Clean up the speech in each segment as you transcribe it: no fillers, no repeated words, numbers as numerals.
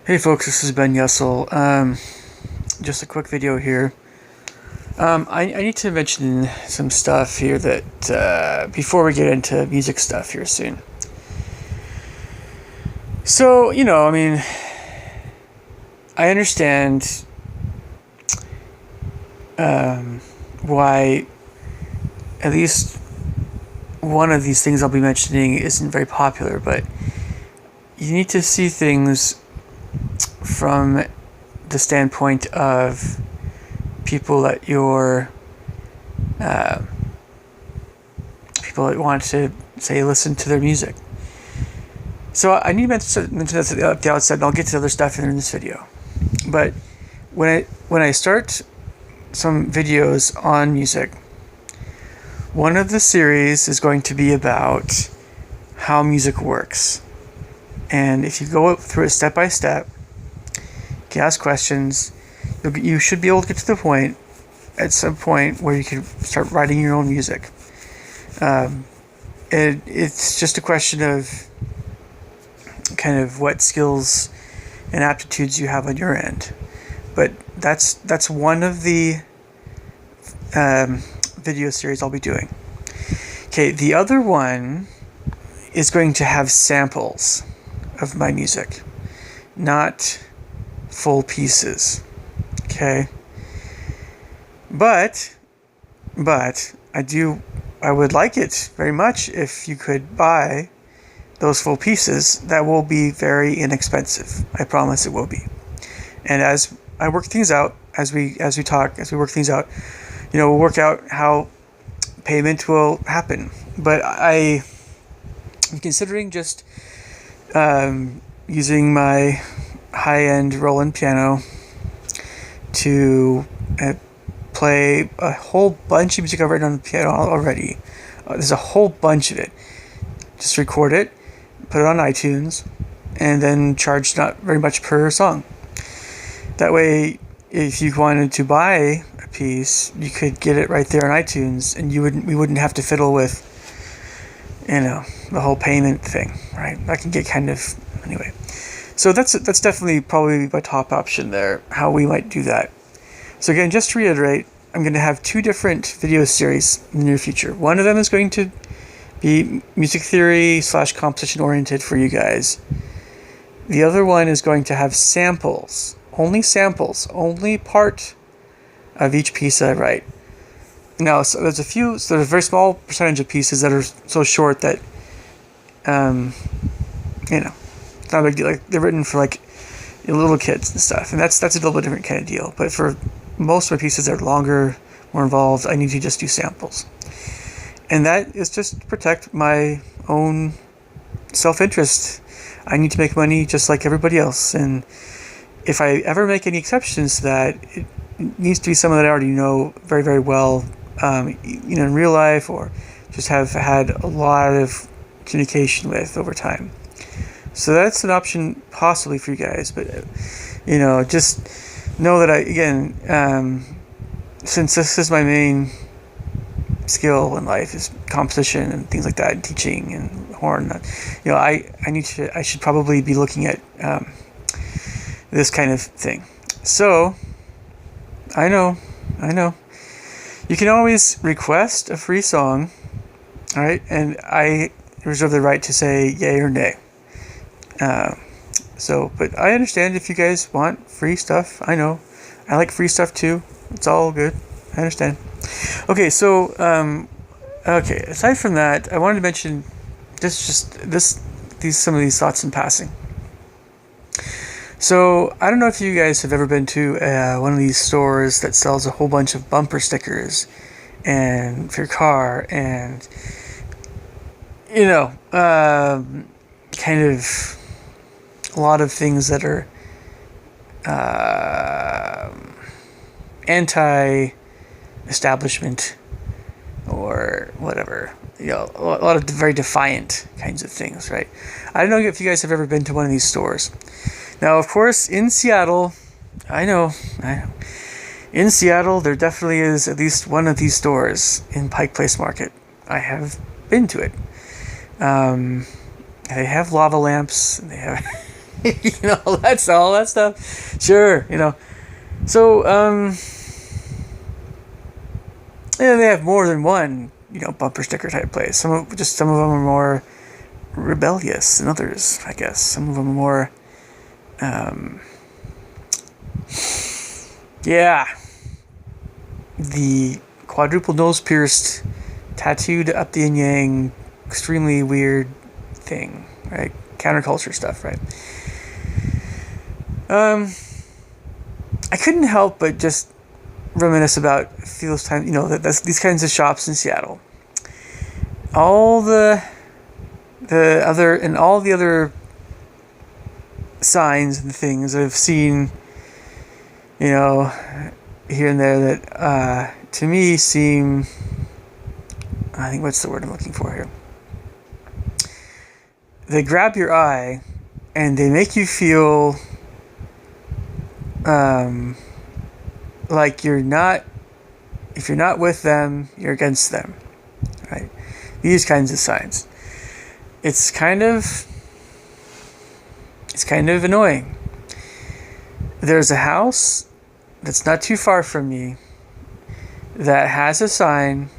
Hey folks, this is Ben Yussel. Just a quick video here. I need to mention some stuff here that before we get into music stuff here soon. So, I understand why at least one of these things I'll be mentioning isn't very popular, but you need to see things from the standpoint of people that people that want to say listen to their music. So I need to mention this at the outset, and I'll get to the other stuff in this video. But when I start some videos on music, one of the series is going to be about how music works. And if you go through it step by step, you can ask questions, you should be able to get to the point, at some point, where you can start writing your own music. It's just a question of kind of what skills and aptitudes you have on your end. But that's one of the video series I'll be doing. Okay, the other one is going to have samples of my music, not full pieces. Okay, but I would like it very much if you could buy those full pieces. That will be very inexpensive. I promise it will be. And as I work things out, as we work things out, we'll work out how payment will happen. But I'm considering just using my high-end Roland piano to play a whole bunch of music I've written on the piano already. There's a whole bunch of it. Just record it, put it on iTunes, and then charge not very much per song. That way, if you wanted to buy a piece, you could get it right there on iTunes, and we wouldn't have to fiddle with, the whole payment thing, right? That can get kind of anyway. So that's definitely probably my top option there, how we might do that. So again, just to reiterate, I'm going to have two different video series in the near future. One of them is going to be music theory / composition oriented for you guys. The other one is going to have samples, only part of each piece that I write. Now, so there's a very small percentage of pieces that are so short that, it's not a big deal. Like, they're written for little kids and stuff, and that's a little bit different kind of deal. But for most of my pieces that are longer, more involved, I need to just do samples. And that is just to protect my own self-interest. I need to make money just like everybody else. And if I ever make any exceptions to that, it needs to be someone that I already know very, very well, in real life, or just have had a lot of communication with over time. So that's an option possibly for you guys. But, just know that since this is my main skill in life, is composition and things like that, and teaching and horn, I should probably be looking at this kind of thing. So I know you can always request a free song, all right, and I reserve the right to say yay or nay. But I understand if you guys want free stuff. I know I like free stuff too. It's all good. I understand. Okay, so aside from that, I wanted to mention some of these thoughts in passing. So I don't know if you guys have ever been to one of these stores that sells a whole bunch of bumper stickers and for your car, and kind of a lot of things that are anti-establishment or whatever. A lot of very defiant kinds of things, right? I don't know if you guys have ever been to one of these stores. Now, of course, in Seattle, I know. In Seattle, there definitely is at least one of these stores in Pike Place Market. I have been to it. They have lava lamps. And they have That's all that stuff. Sure, So, they have more than one, bumper sticker type place. Some of them are more rebellious than others, I guess. Some of them are more, yeah. The quadruple nose pierced, tattooed up the yin yang, extremely weird thing, right? Counterculture stuff, right? I couldn't help but just reminisce about those times, these kinds of shops in Seattle. All the other signs and things I've seen, here and there that to me seem, I think, what's the word I'm looking for here? They grab your eye and they make you feel like if you're not with them, you're against them, right? These kinds of signs. It's kind of annoying. There's a house that's not too far from me that has a sign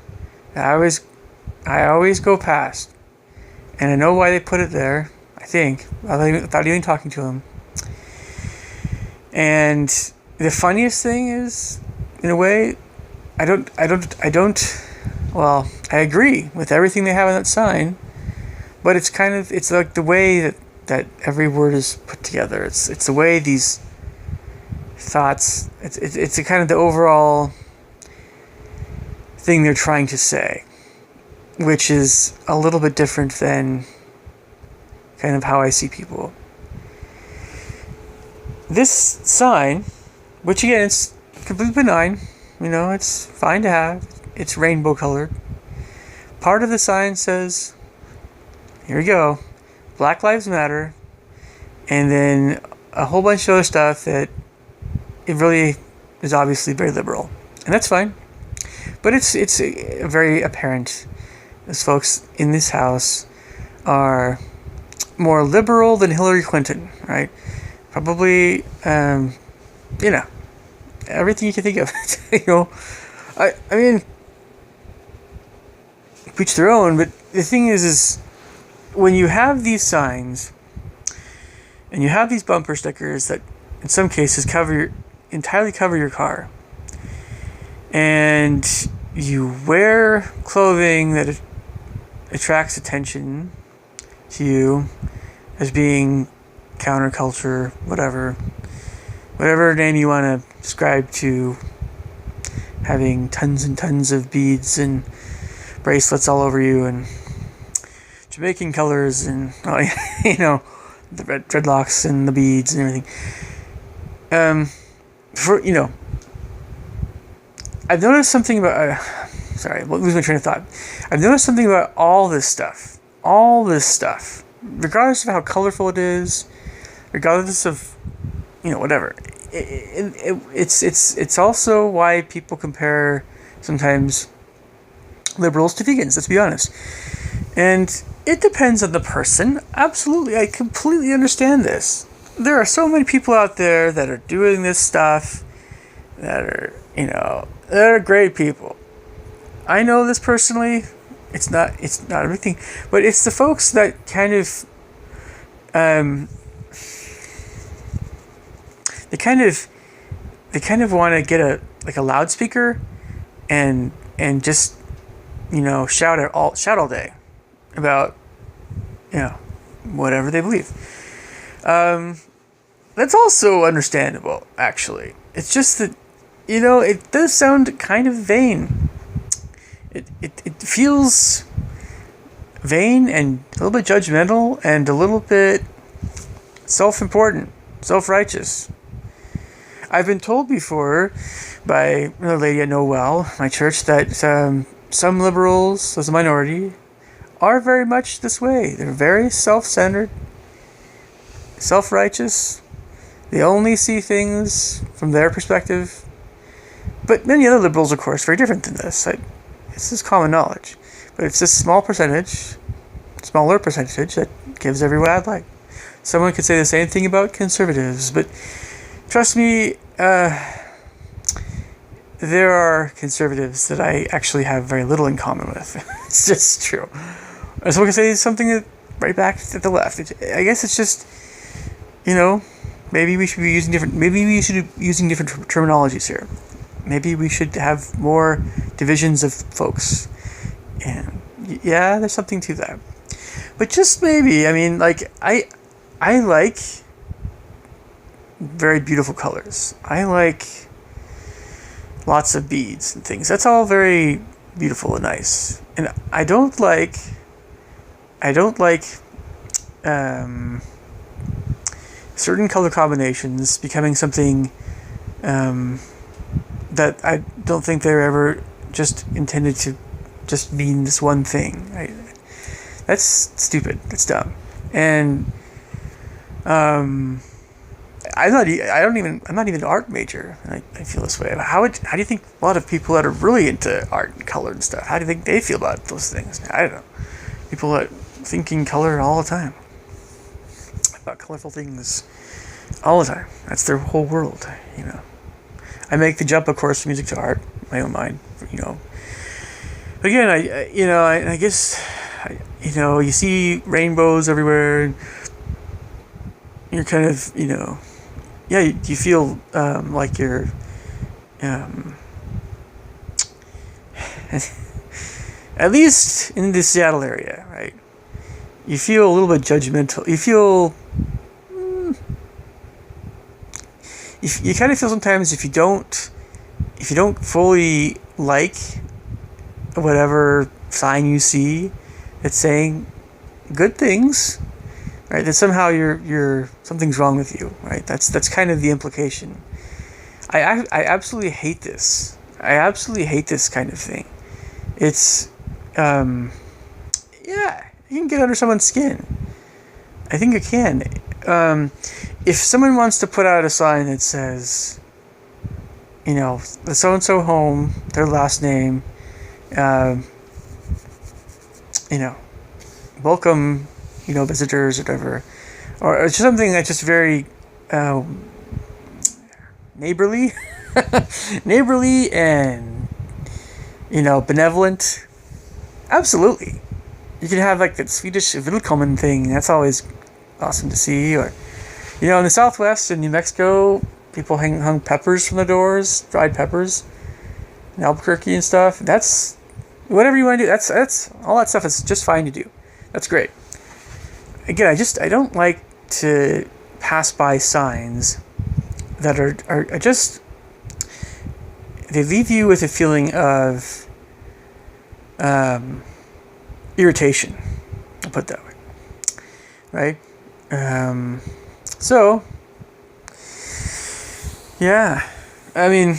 that I always go past, and I know why they put it there. I think without even talking to them. And the funniest thing is, in a way, I agree with everything they have on that sign, but it's like the way that every word is put together. It's the way these thoughts, it's a kind of the overall thing they're trying to say, which is a little bit different than kind of how I see people. This sign, which again, it's completely benign, it's fine to have, it's rainbow colored. Part of the sign says, here we go, Black Lives Matter, and then a whole bunch of other stuff that it really is obviously very liberal, and that's fine. But it's very apparent as folks in this house are more liberal than Hillary Clinton, right? Probably, everything you can think of. I mean, each their own. But the thing is when you have these signs and you have these bumper stickers that, in some cases, entirely cover your car, and you wear clothing that attracts attention to you as being counterculture, whatever name you want to ascribe to having tons and tons of beads and bracelets all over you and Jamaican colors and the red dreadlocks and the beads and everything. I've noticed something about lose my train of thought. I've noticed something about all this stuff, regardless of how colorful it is, regardless of whatever. It's also why people compare sometimes liberals to vegans. Let's be honest, and it depends on the person. Absolutely, I completely understand this. There are so many people out there that are doing this stuff that are they're great people. I know this personally. It's not everything, but it's the folks that kind of they kind of want to get a loudspeaker and just shout all day about whatever they believe. That's also understandable, actually. It's just that it does sound kind of vain. It feels vain and a little bit judgmental and a little bit self-important, self-righteous. I've been told before by a lady I know well, my church, that some liberals, as a minority, are very much this way. They're very self-centered, self-righteous. They only see things from their perspective. But many other liberals, of course, are very different than this. This is common knowledge. But it's this smaller percentage that gives every bad light. Someone could say the same thing about conservatives, but trust me, there are conservatives that I actually have very little in common with. It's just true. Someone could say something right back at the left. I guess it's just, maybe we should be using different. Maybe we should be using different terminologies here. Maybe we should have more divisions of folks. And yeah, there's something to that. But just maybe, I mean, I like very beautiful colors. I like lots of beads and things. That's all very beautiful and nice. And I don't like certain color combinations becoming something that I don't think they're ever just intended to just mean this one thing. That's stupid. That's dumb. And I'm not even an art major, and I feel this way. How do you think a lot of people that are really into art and color and stuff, how do you think they feel about those things? I don't know. People that think in color all the time, about colorful things all the time. That's their whole world, I make the jump, of course, from music to art, my own mind, Again, I guess, you see rainbows everywhere, and you're kind of, you feel like you're, at least in the Seattle area, right? You feel a little bit judgmental. You feel, you kind of feel sometimes if you don't fully like whatever sign you see that's saying good things, right? That somehow you're something's wrong with you, right? That's kind of the implication. I absolutely hate this. I absolutely hate this kind of thing. It's yeah, you can get under someone's skin. I think you can. If someone wants to put out a sign that says, the so-and-so home, their last name, welcome, visitors or whatever, or it's just something that's just very neighborly, and benevolent. Absolutely, you can have like that Swedish Willkommen thing. That's always awesome to see. Or in the Southwest in New Mexico, people hung peppers from the doors, dried peppers, in Albuquerque and stuff. That's whatever you want to do. That's all that stuff is just fine to do. That's great. Again, I don't like to pass by signs that are just, they leave you with a feeling of irritation. I'll put it that way, right? So yeah, I mean,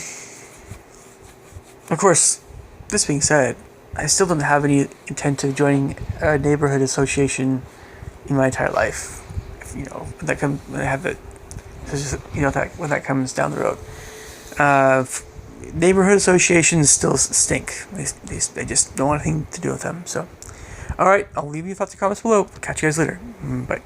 of course, this being said, I still don't have any intent of joining a neighborhood association in my entire life. When I have it, when that comes down the road. Neighborhood associations still stink. They just don't want anything to do with them. So, all right, I'll leave you thoughts and comments below. Catch you guys later. Bye.